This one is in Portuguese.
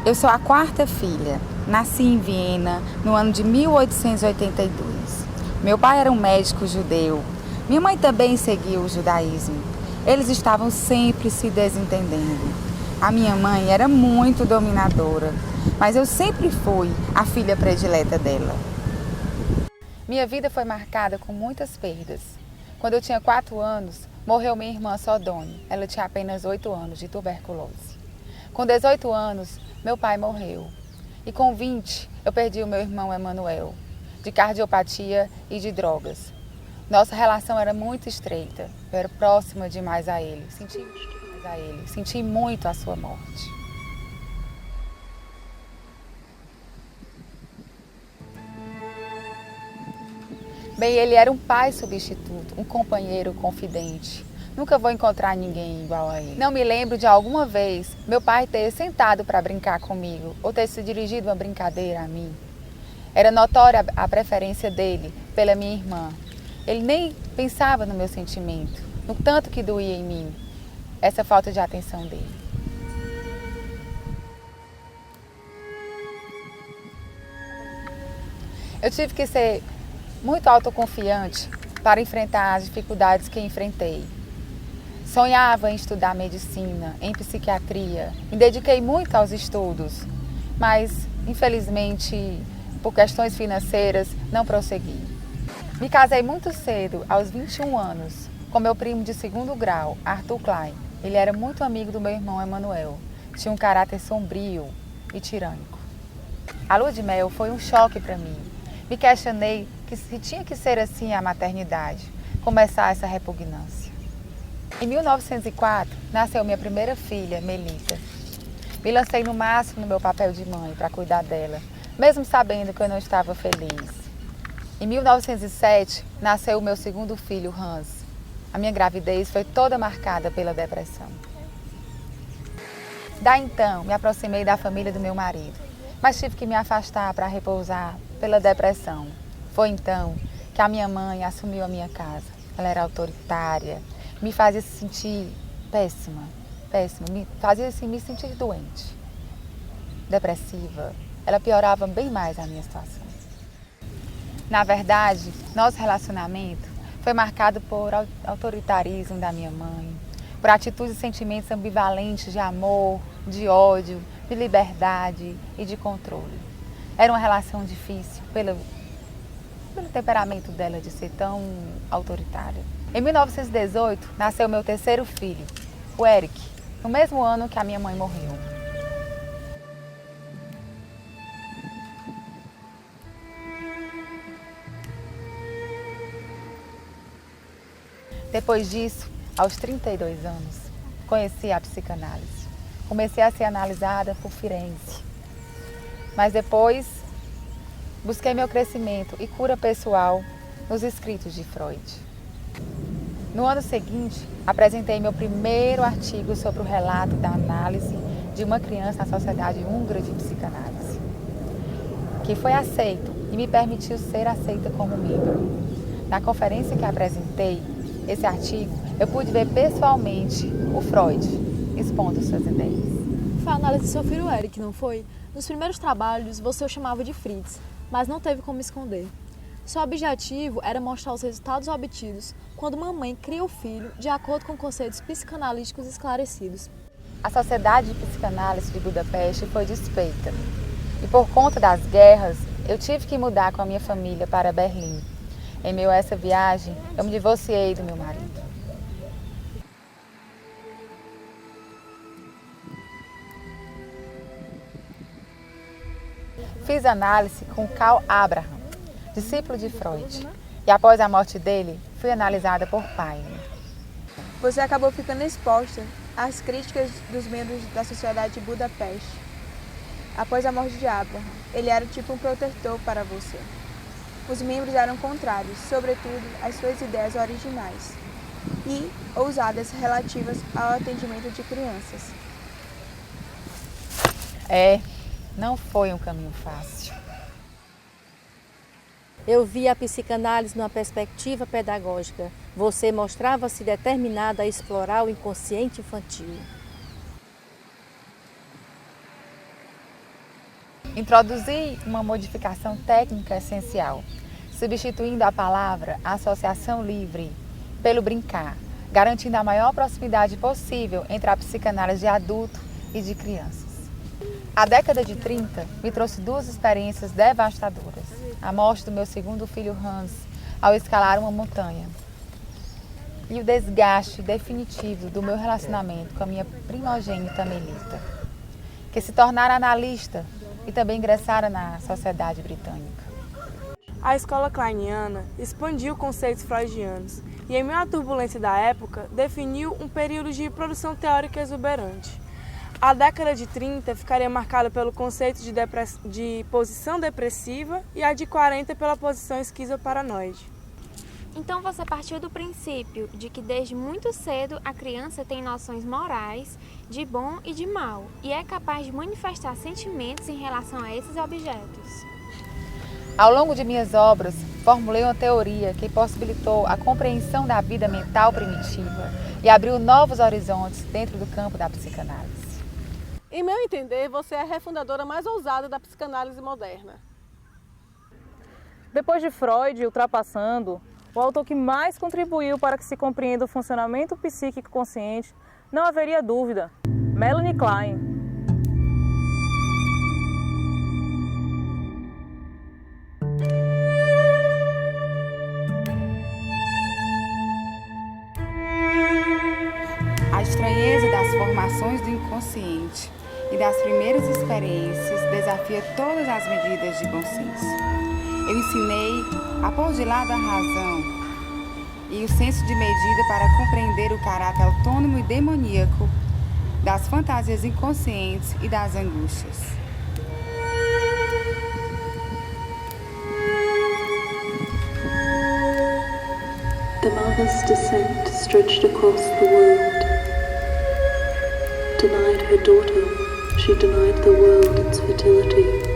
Eu sou a quarta filha. Nasci em Viena no ano de 1882. Meu pai era um médico judeu. Minha mãe também seguia o judaísmo. Eles estavam sempre se desentendendo. A minha mãe era muito dominadora, mas eu sempre fui a filha predileta dela. Minha vida foi marcada com muitas perdas. Quando eu tinha 4 anos, morreu minha irmã Sodone. Ela tinha apenas 8 anos de tuberculose. Com 18 anos, meu pai morreu. E com 20, eu perdi o meu irmão Emanuel, de cardiopatia e de drogas. Nossa relação era muito estreita. Eu era próxima demais a ele. Senti muito a sua morte. Bem, ele era um pai substituto, um companheiro confidente. Nunca vou encontrar ninguém igual a ele. Não me lembro de alguma vez meu pai ter sentado para brincar comigo ou ter se dirigido uma brincadeira a mim. Era notória a preferência dele pela minha irmã. Ele nem pensava no meu sentimento, no tanto que doía em mim essa falta de atenção dele. Eu tive que ser muito autoconfiante para enfrentar as dificuldades que enfrentei. Sonhava em estudar medicina, em psiquiatria, me dediquei muito aos estudos, mas infelizmente por questões financeiras não prossegui. Me casei muito cedo, aos 21 anos, com meu primo de 2º grau, Arthur Klein. Ele era muito amigo do meu irmão Emanuel, tinha um caráter sombrio e tirânico. A lua de mel foi um choque para mim. Me questionei se tinha que ser assim a maternidade, começar essa repugnância. Em 1904, nasceu minha primeira filha, Melita. Me lancei no máximo no meu papel de mãe para cuidar dela, mesmo sabendo que eu não estava feliz. Em 1907, nasceu o meu 2º filho, Hans. A minha gravidez foi toda marcada pela depressão. Daí então, me aproximei da família do meu marido, mas tive que me afastar para repousar pela depressão. Foi então que a minha mãe assumiu a minha casa. Ela era autoritária, me fazia se sentir péssima, me fazia assim, me sentir doente, depressiva. Ela piorava bem mais a minha situação. Na verdade, nosso relacionamento foi marcado por autoritarismo da minha mãe, por atitudes e sentimentos ambivalentes de amor, de ódio, de liberdade e de controle. Era uma relação difícil pelo temperamento dela de ser tão autoritária. Em 1918, nasceu meu 3º filho, o Eric, no mesmo ano que a minha mãe morreu. Depois disso, aos 32 anos, conheci a psicanálise. Comecei a ser analisada por Firenze. Mas depois, busquei meu crescimento e cura pessoal nos escritos de Freud. No ano seguinte, apresentei meu primeiro artigo sobre o relato da análise de uma criança na Sociedade Húngara de Psicanálise, que foi aceito e me permitiu ser aceita como membro. Na conferência que apresentei esse artigo, eu pude ver pessoalmente o Freud expondo suas ideias. Foi a análise do seu filho Eric, não foi? Nos primeiros trabalhos, você o chamava de Fritz, mas não teve como esconder. Seu objetivo era mostrar os resultados obtidos quando uma mãe cria o filho de acordo com conceitos psicanalíticos esclarecidos. A Sociedade de Psicanálise de Budapeste foi desfeita e por conta das guerras eu tive que mudar com a minha família para Berlim. Em meio a essa viagem, eu me divorciei do meu marido. Fiz análise com Karl Abraham, discípulo de Freud, e após a morte dele, fui analisada por Paine. Você acabou ficando exposta às críticas dos membros da Sociedade de Budapeste. Após a morte de Abraham, ele era tipo um protetor para você. Os membros eram contrários, sobretudo às suas ideias originais e ousadas relativas ao atendimento de crianças. Não foi um caminho fácil. Eu vi a psicanálise numa perspectiva pedagógica. Você mostrava-se determinada a explorar o inconsciente infantil. Introduzi uma modificação técnica essencial, substituindo a palavra associação livre pelo brincar, garantindo a maior proximidade possível entre a psicanálise de adulto e de crianças. A década de 30 me trouxe duas experiências devastadoras. A morte do meu segundo filho Hans ao escalar uma montanha e o desgaste definitivo do meu relacionamento com a minha primogênita Melita, que se tornara analista e também ingressara na sociedade britânica. A escola kleiniana expandiu conceitos freudianos e, em meio à turbulência da época, definiu um período de produção teórica exuberante. A década de 30 ficaria marcada pelo conceito de posição depressiva e a de 40 pela posição esquizoparanoide. Então você partiu do princípio de que desde muito cedo a criança tem noções morais de bom e de mal e é capaz de manifestar sentimentos em relação a esses objetos. Ao longo de minhas obras, formulei uma teoria que possibilitou a compreensão da vida mental primitiva e abriu novos horizontes dentro do campo da psicanálise. Em meu entender, você é a refundadora mais ousada da psicanálise moderna. Depois de Freud ultrapassando, o autor que mais contribuiu para que se compreenda o funcionamento psíquico consciente, não haveria dúvida, Melanie Klein. A estranheza das formações do inconsciente e das primeiras experiências desafia todas as medidas de bom senso. Eu ensinei a pôr de lado a razão e o senso de medida para compreender o caráter autônomo e demoníaco das fantasias inconscientes e das angústias. The mother's descent stretched across the world. Denied her daughter, she denied the world its fertility.